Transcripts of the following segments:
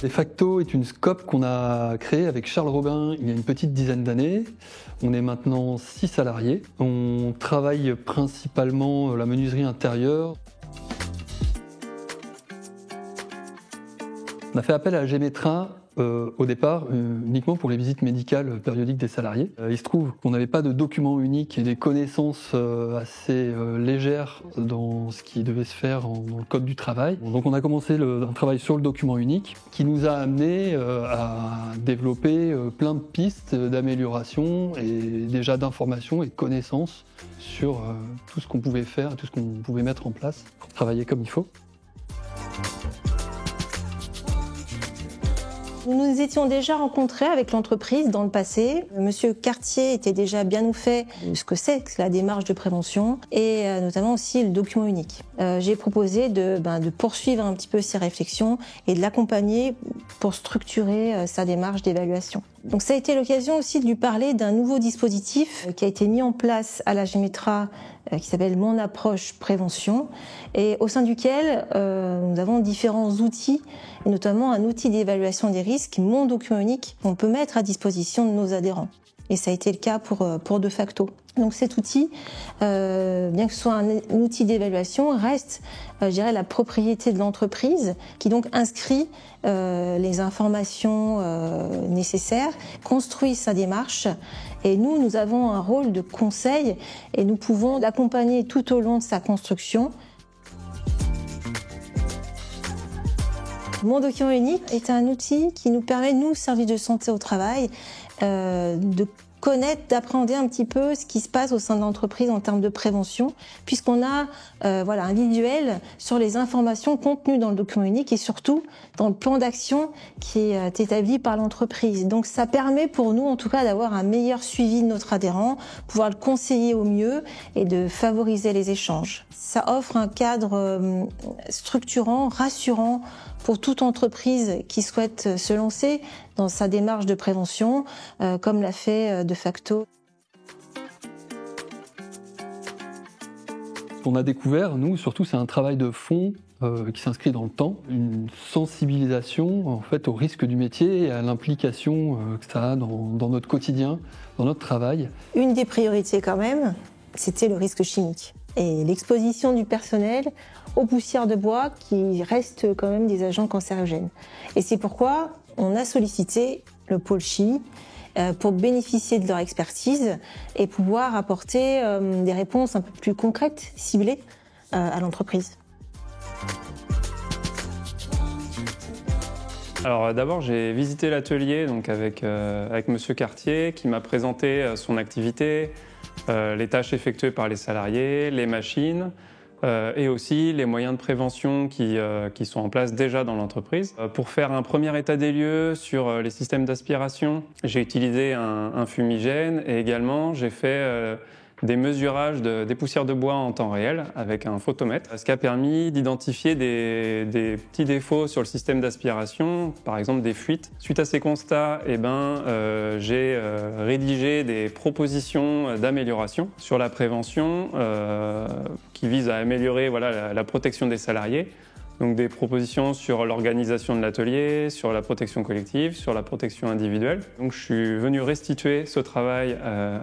Defacto est une scope qu'on a créée avec Charles Robin il y a une petite dizaine d'années. On est maintenant 6 salariés. On travaille principalement la menuiserie intérieure. On a fait appel à Gémetra au départ uniquement pour les visites médicales périodiques des salariés. Il se trouve qu'on n'avait pas de document unique et des connaissances assez légères dans ce qui devait se faire dans le code du travail. Donc on a commencé un travail sur le document unique qui nous a amené à développer plein de pistes d'amélioration et déjà d'informations et de connaissances sur tout ce qu'on pouvait faire, tout ce qu'on pouvait mettre en place pour travailler comme il faut. Nous nous étions déjà rencontrés avec l'entreprise dans le passé. Monsieur Cartier était déjà bien au fait de ce que c'est que la démarche de prévention et notamment aussi le document unique. J'ai proposé de poursuivre un petit peu ses réflexions et de l'accompagner pour structurer sa démarche d'évaluation. Donc ça a été l'occasion aussi de lui parler d'un nouveau dispositif qui a été mis en place à la Gémetra qui s'appelle Mon approche prévention et au sein duquel nous avons différents outils et notamment un outil d'évaluation des risques, Mon document unique, qu'on peut mettre à disposition de nos adhérents. Et ça a été le cas pour Defacto. Donc cet outil, bien que ce soit un outil d'évaluation, reste, je dirais, la propriété de l'entreprise qui donc inscrit les informations nécessaires, construit sa démarche et nous avons un rôle de conseil et nous pouvons l'accompagner tout au long de sa construction. Mon document unique est un outil qui nous permet, nous, services de santé au travail, de connaître, d'appréhender un petit peu ce qui se passe au sein de l'entreprise en termes de prévention, puisqu'on a un visuel sur les informations contenues dans le document unique et surtout dans le plan d'action qui est établi par l'entreprise. Donc ça permet pour nous en tout cas d'avoir un meilleur suivi de notre adhérent, pouvoir le conseiller au mieux et de favoriser les échanges. Ça offre un cadre structurant, rassurant pour toute entreprise qui souhaite se lancer dans sa démarche de prévention, comme l'a fait Defacto. Ce qu'on a découvert, nous, surtout, c'est un travail de fond qui s'inscrit dans le temps, une sensibilisation en fait, au risque du métier et à l'implication que ça a dans notre quotidien, dans notre travail. Une des priorités quand même, c'était le risque chimique et l'exposition du personnel aux poussières de bois qui restent quand même des agents cancérogènes. Et c'est pourquoi on a sollicité le pôle chimie pour bénéficier de leur expertise et pouvoir apporter des réponses un peu plus concrètes, ciblées à l'entreprise. Alors d'abord j'ai visité l'atelier donc avec Monsieur Cartier qui m'a présenté son activité, les tâches effectuées par les salariés, les machines et aussi les moyens de prévention qui sont en place déjà dans l'entreprise. Pour faire un premier état des lieux sur les systèmes d'aspiration, j'ai utilisé un fumigène et également j'ai fait des mesurages des poussières de bois en temps réel avec un photomètre, ce qui a permis d'identifier des petits défauts sur le système d'aspiration, par exemple des fuites. Suite à ces constats, j'ai rédigé des propositions d'amélioration sur la prévention qui visent à améliorer la protection des salariés. Donc des propositions sur l'organisation de l'atelier, sur la protection collective, sur la protection individuelle. Donc je suis venu restituer ce travail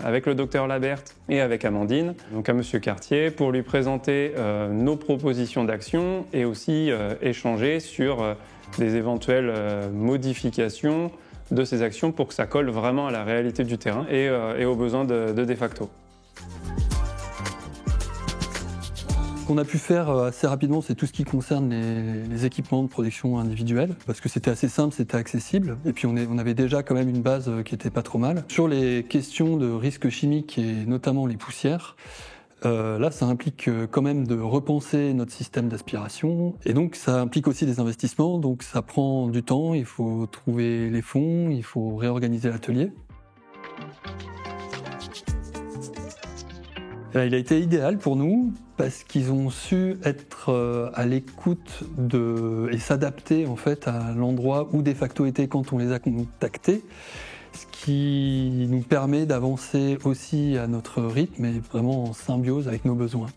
avec le docteur Laberte et avec Amandine, donc à Monsieur Cartier, pour lui présenter nos propositions d'action et aussi échanger sur des éventuelles modifications de ces actions pour que ça colle vraiment à la réalité du terrain et aux besoins de Defacto. Ce qu'on a pu faire assez rapidement, c'est tout ce qui concerne les équipements de protection individuelle, parce que c'était assez simple, c'était accessible, et puis on avait déjà quand même une base qui était pas trop mal. Sur les questions de risques chimiques et notamment les poussières, là ça implique quand même de repenser notre système d'aspiration, et donc ça implique aussi des investissements, donc ça prend du temps, il faut trouver les fonds, il faut réorganiser l'atelier. Il a été idéal pour nous parce qu'ils ont su être à l'écoute et s'adapter en fait à l'endroit où Defacto était quand on les a contactés, ce qui nous permet d'avancer aussi à notre rythme et vraiment en symbiose avec nos besoins.